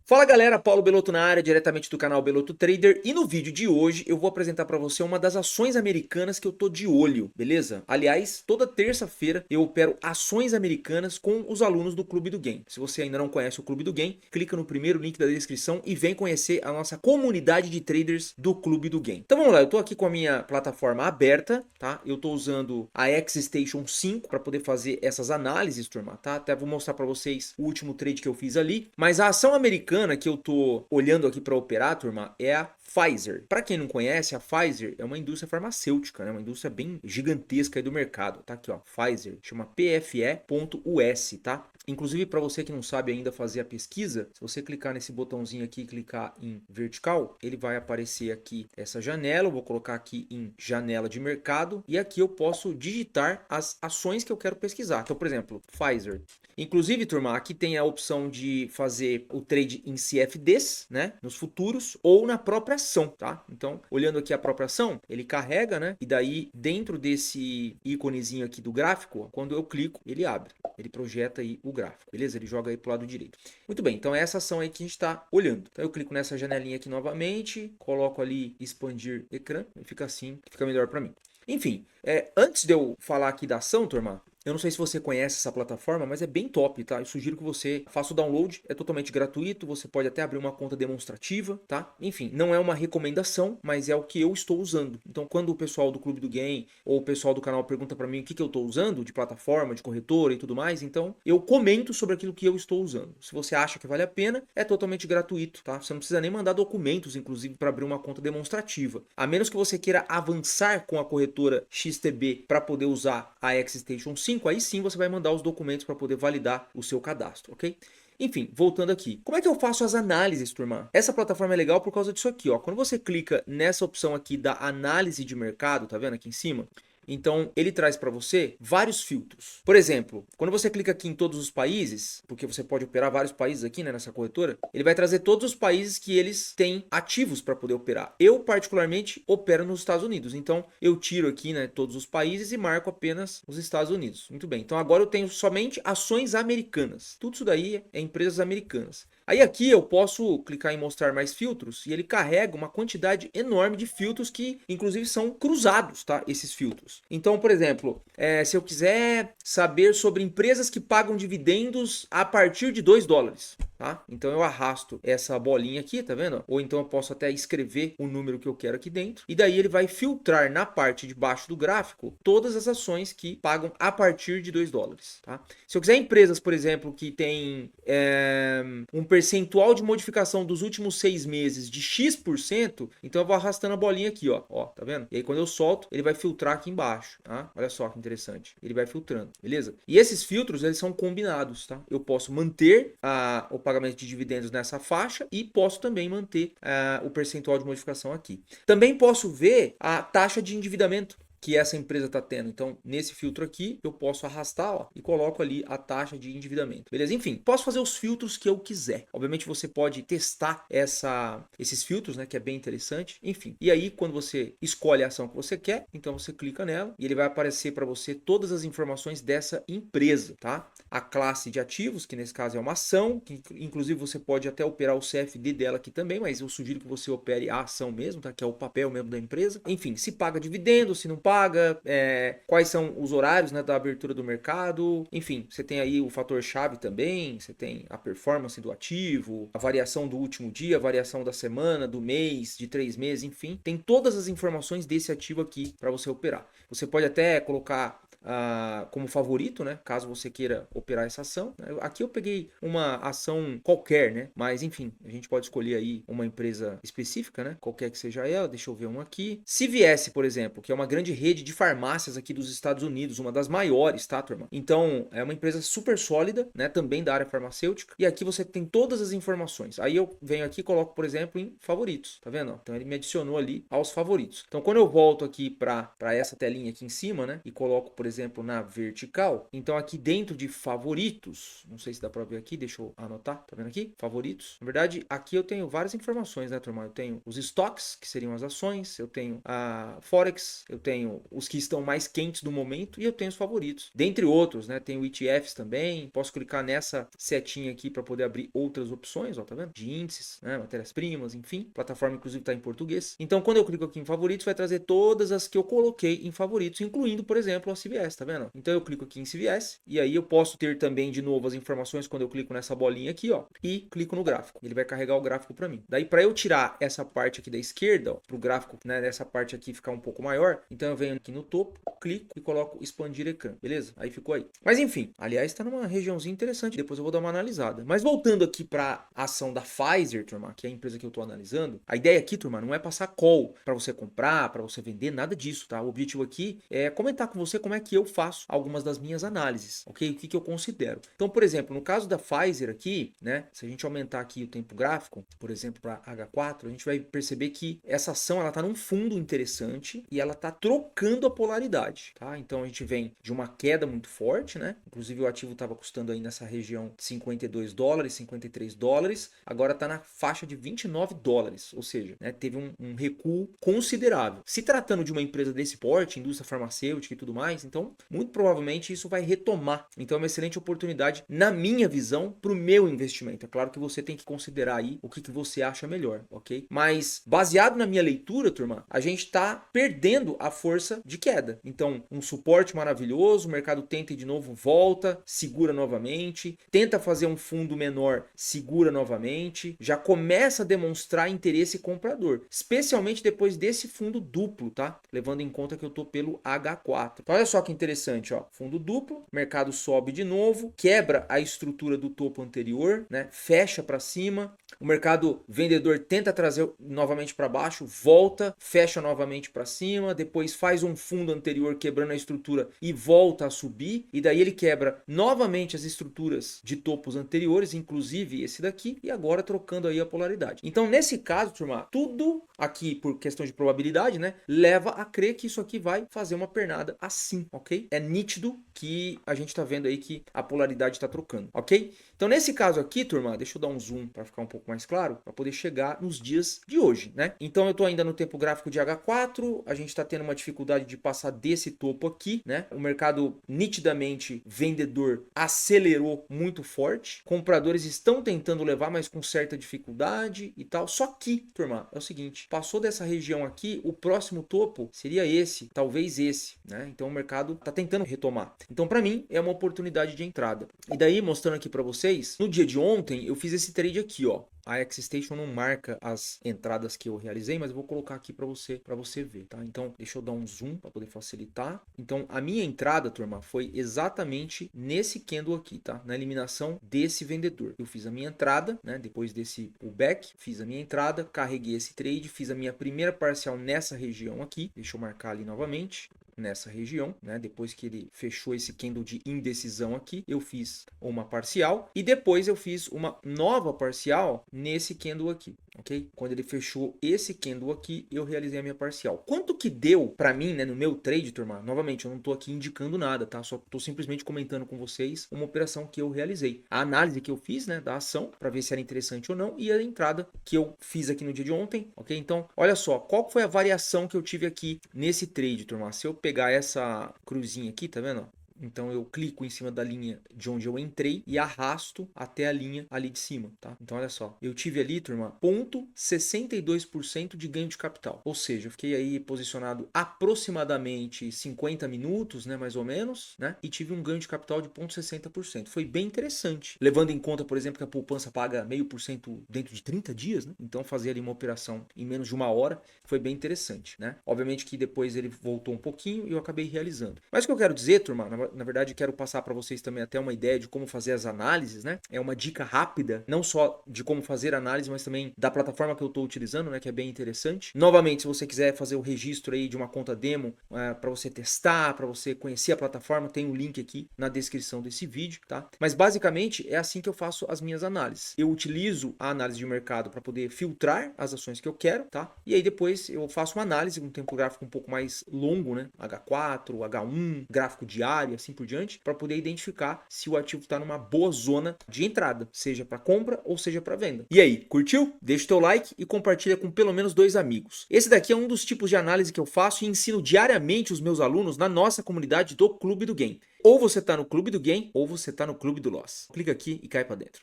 Fala galera, Paulo Belotto na área, diretamente do canal Belotto Trader, e no vídeo de hoje eu vou apresentar para você uma das ações americanas que eu tô de olho, beleza? Aliás, toda terça-feira eu opero ações americanas com os alunos do Clube do Game. Se você ainda não conhece o Clube do Game, clica no primeiro link da descrição e vem conhecer a nossa comunidade de traders do Clube do Game. Então vamos lá, eu tô aqui com a minha plataforma aberta, tá? Eu tô usando a X-Station 5 para poder fazer essas análises, turma, tá? Até vou mostrar para vocês o último trade que eu fiz ali, mas a ação americana que eu tô olhando aqui para operar, turma, é a Pfizer. Para quem não conhece, a Pfizer é uma indústria farmacêutica, né? Uma indústria bem gigantesca aí do mercado. Tá aqui, ó, Pfizer, chama PFE.US, tá? Inclusive, para você que não sabe ainda fazer a pesquisa, se você clicar nesse botãozinho aqui e clicar em vertical, ele vai aparecer aqui essa janela. Eu vou colocar aqui em janela de mercado e aqui eu posso digitar as ações que eu quero pesquisar. Então, por exemplo, Pfizer. Inclusive, turma, aqui tem a opção de fazer o trade em CFDs, né, nos futuros ou na própria ação, tá? Então, olhando aqui a própria ação, ele carrega, né? E daí, dentro desse íconezinho aqui do gráfico, quando eu clico, ele abre. Ele projeta aí o gráfico, beleza? Ele joga aí pro lado direito. Muito bem, então é essa ação aí que a gente está olhando. Então eu clico nessa janelinha aqui novamente, coloco ali expandir ecrã e fica assim, fica melhor para mim. Enfim, antes de eu falar aqui da ação, turma, eu não sei se você conhece essa plataforma, mas é bem top, tá? Eu sugiro que você faça o download, é totalmente gratuito, você pode até abrir uma conta demonstrativa, tá? Enfim, não é uma recomendação, mas é o que eu estou usando. Então, quando o pessoal do Clube do Game ou o pessoal do canal pergunta para mim o que eu estou usando de plataforma, de corretora e tudo mais, então eu comento sobre aquilo que eu estou usando. Se você acha que vale a pena, é totalmente gratuito, tá? Você não precisa nem mandar documentos, inclusive, para abrir uma conta demonstrativa. A menos que você queira avançar com a corretora XTB para poder usar a X-Station 5, aí sim você vai mandar os documentos para poder validar o seu cadastro, ok? Enfim, voltando aqui. Como é que eu faço as análises, turma? Essa plataforma é legal por causa disso aqui, ó. Quando você clica nessa opção aqui da análise de mercado, tá vendo aqui em cima? Então, ele traz para você vários filtros. Por exemplo, quando você clica aqui em todos os países, porque você pode operar vários países aqui, né, nessa corretora, ele vai trazer todos os países que eles têm ativos para poder operar. Eu, particularmente, opero nos Estados Unidos. Então, eu tiro aqui, né, todos os países e marco apenas os Estados Unidos. Muito bem. Então, agora eu tenho somente ações americanas. Tudo isso daí é empresas americanas. Aí aqui eu posso clicar em mostrar mais filtros e ele carrega uma quantidade enorme de filtros que inclusive são cruzados, tá? Esses filtros. Então, por exemplo, se eu quiser saber sobre empresas que pagam dividendos a partir de $2, tá? Então eu arrasto essa bolinha aqui, tá vendo? Ou então eu posso até escrever o número que eu quero aqui dentro e daí ele vai filtrar na parte de baixo do gráfico todas as ações que pagam a partir de $2, tá? Se eu quiser empresas, por exemplo, que tem um percentual de modificação dos últimos 6 meses de X%, então eu vou arrastando a bolinha aqui, ó, tá vendo? E aí quando eu solto, ele vai filtrar aqui embaixo, tá? Olha só que interessante. Ele vai filtrando, beleza? E esses filtros, eles são combinados, tá? Eu posso manter o pagamento de dividendos nessa faixa e posso também manter o percentual de modificação aqui. Também posso ver a taxa de endividamento que essa empresa está tendo. Então, nesse filtro aqui, eu posso arrastar, ó, e coloco ali a taxa de endividamento. Beleza? Enfim, posso fazer os filtros que eu quiser. Obviamente, você pode testar esses filtros, né, que é bem interessante. Enfim, e aí, quando você escolhe a ação que você quer, então você clica nela e ele vai aparecer para você todas as informações dessa empresa, tá? A classe de ativos, que nesse caso é uma ação, que inclusive você pode até operar o CFD dela aqui também, mas eu sugiro que você opere a ação mesmo, tá? Que é o papel mesmo da empresa. Enfim, se paga dividendo, se não paga, quais são os horários, né, da abertura do mercado, enfim, você tem aí o fator chave também, você tem a performance do ativo, a variação do último dia, a variação da semana, do mês, de 3 meses, enfim, tem todas as informações desse ativo aqui para você operar. Você pode até colocar como favorito, né? Caso você queira operar essa ação. Aqui eu peguei uma ação qualquer, né? Mas enfim, a gente pode escolher aí uma empresa específica, né? Qualquer que seja ela. Deixa eu ver um aqui. CVS, por exemplo, que é uma grande rede de farmácias aqui dos Estados Unidos, uma das maiores, tá, turma? Então, é uma empresa super sólida, né? Também da área farmacêutica. E aqui você tem todas as informações. Aí eu venho aqui e coloco, por exemplo, em favoritos, tá vendo? Então ele me adicionou ali aos favoritos. Então, quando eu volto aqui para essa telinha aqui em cima, né? E coloco, por exemplo, exemplo, na vertical, então aqui dentro de favoritos, não sei se dá para ver aqui, deixa eu anotar, tá vendo aqui? Favoritos. Na verdade, aqui eu tenho várias informações, né, turma? Eu tenho os estoques, que seriam as ações, eu tenho a Forex, eu tenho os que estão mais quentes do momento e eu tenho os favoritos. Dentre outros, né? Tenho ETFs também, posso clicar nessa setinha aqui para poder abrir outras opções, ó, tá vendo? De índices, né, matérias-primas, enfim. A plataforma inclusive está em português. Então, quando eu clico aqui em favoritos, vai trazer todas as que eu coloquei em favoritos, incluindo, por exemplo, a CVS, tá vendo? Então eu clico aqui em CVS e aí eu posso ter também de novo as informações quando eu clico nessa bolinha aqui, ó, e clico no gráfico. Ele vai carregar o gráfico para mim. Daí para eu tirar essa parte aqui da esquerda, ó, pro gráfico, né, dessa parte aqui ficar um pouco maior, então eu venho aqui no topo, clico e coloco expandir ecrã, beleza? Aí ficou aí. Mas enfim, aliás, está numa regiãozinha interessante, depois eu vou dar uma analisada. Mas voltando aqui para a ação da Pfizer, turma, que é a empresa que eu estou analisando, a ideia aqui, turma, não é passar call para você comprar, para você vender, nada disso, tá? O objetivo aqui é comentar com você como é que eu faço algumas das minhas análises, ok? O que eu considero. Então, por exemplo, no caso da Pfizer aqui, né, se a gente aumentar aqui o tempo gráfico, por exemplo, para H4, a gente vai perceber que essa ação ela está num fundo interessante e ela está trocando a polaridade, tá? Então a gente vem de uma queda muito forte, né? Inclusive o ativo estava custando aí nessa região de 52 dólares, 53 dólares, agora está na faixa de 29 dólares, ou seja, né, teve um recuo considerável. Se tratando de uma empresa desse porte, indústria farmacêutica e tudo mais, então muito provavelmente isso vai retomar. Então é uma excelente oportunidade, na minha visão, para o meu investimento. É claro que você tem que considerar aí o que você acha melhor, ok? Mas baseado na minha leitura, turma, a gente está perdendo a força de queda. Então, um suporte maravilhoso, o mercado tenta e de novo volta, segura novamente, tenta fazer um fundo menor, segura novamente, já começa a demonstrar interesse comprador, especialmente depois desse fundo duplo, tá? Levando em conta que eu tô pelo H4. Então, olha só que interessante, ó, fundo duplo, mercado sobe de novo, quebra a estrutura do topo anterior, né? Fecha para cima, o mercado vendedor tenta trazer novamente para baixo, volta, fecha novamente para cima, depois faz um fundo anterior quebrando a estrutura e volta a subir, e daí ele quebra novamente as estruturas de topos anteriores, inclusive esse daqui, e agora trocando aí a polaridade. Então, nesse caso, turma, tudo aqui por questão de probabilidade, né, leva a crer que isso aqui vai fazer uma pernada assim, ok? É nítido que a gente tá vendo aí que a polaridade tá trocando, ok? Então, nesse caso aqui, turma, deixa eu dar um zoom para ficar um pouco mais claro, para poder chegar nos dias de hoje, né? Então, eu tô ainda no tempo gráfico de H4, a gente tá tendo uma dificuldade de passar desse topo aqui, né? O mercado nitidamente vendedor acelerou muito forte, compradores estão tentando levar, mas com certa dificuldade e tal. Só que, turma, é o seguinte, passou dessa região aqui, o próximo topo seria esse, talvez esse, né? Então o mercado tá tentando retomar. Então para mim é uma oportunidade de entrada. E daí mostrando aqui para vocês, no dia de ontem eu fiz esse trade aqui, ó. A X-Station não marca as entradas que eu realizei, mas eu vou colocar aqui para você ver, tá? Então, deixa eu dar um zoom para poder facilitar. Então, a minha entrada, turma, foi exatamente nesse candle aqui, tá? Na eliminação desse vendedor. Eu fiz a minha entrada, né? Depois desse pullback, fiz a minha entrada, carreguei esse trade, fiz a minha primeira parcial nessa região aqui. Deixa eu marcar ali novamente. Nessa região, né? Depois que ele fechou esse candle de indecisão aqui, eu fiz uma parcial e depois eu fiz uma nova parcial nesse candle aqui, ok? Quando ele fechou esse candle aqui, eu realizei a minha parcial. Quanto que deu para mim, né, no meu trade, turma? Novamente, eu não tô aqui indicando nada, tá? Só tô simplesmente comentando com vocês uma operação que eu realizei. A análise que eu fiz, né, da ação, para ver se era interessante ou não, e a entrada que eu fiz aqui no dia de ontem, ok? Então, olha só, qual foi a variação que eu tive aqui nesse trade, turma? Se eu pegar essa cruzinha aqui, tá vendo? Então eu clico em cima da linha de onde eu entrei e arrasto até a linha ali de cima, tá? Então olha só, eu tive ali, turma, 0,62% de ganho de capital. Ou seja, eu fiquei aí posicionado aproximadamente 50 minutos, né, mais ou menos, né? E tive um ganho de capital de 0,60%. Foi bem interessante. Levando em conta, por exemplo, que a poupança paga 0,5% dentro de 30 dias, né? Então fazer ali uma operação em menos de uma hora foi bem interessante, né? Obviamente que depois ele voltou um pouquinho e eu acabei realizando. Mas o que eu quero dizer, turma, na verdade, quero passar para vocês também até uma ideia de como fazer as análises, né? É uma dica rápida, não só de como fazer análise, mas também da plataforma que eu estou utilizando, né? Que é bem interessante. Novamente, se você quiser fazer o registro aí de uma conta demo para você testar, para você conhecer a plataforma, tem um link aqui na descrição desse vídeo, tá? Mas basicamente é assim que eu faço as minhas análises. Eu utilizo a análise de mercado para poder filtrar as ações que eu quero, tá? E aí depois eu faço uma análise com um tempo gráfico um pouco mais longo, né? H4, H1, gráfico diário, assim por diante, para poder identificar se o ativo está numa boa zona de entrada, seja para compra ou seja para venda. E aí, curtiu? Deixa o teu like e compartilha com pelo menos 2 amigos. Esse daqui é um dos tipos de análise que eu faço e ensino diariamente os meus alunos na nossa comunidade do Clube do Game. Ou você está no Clube do Game ou você está no Clube do Loss. Clica aqui e cai para dentro.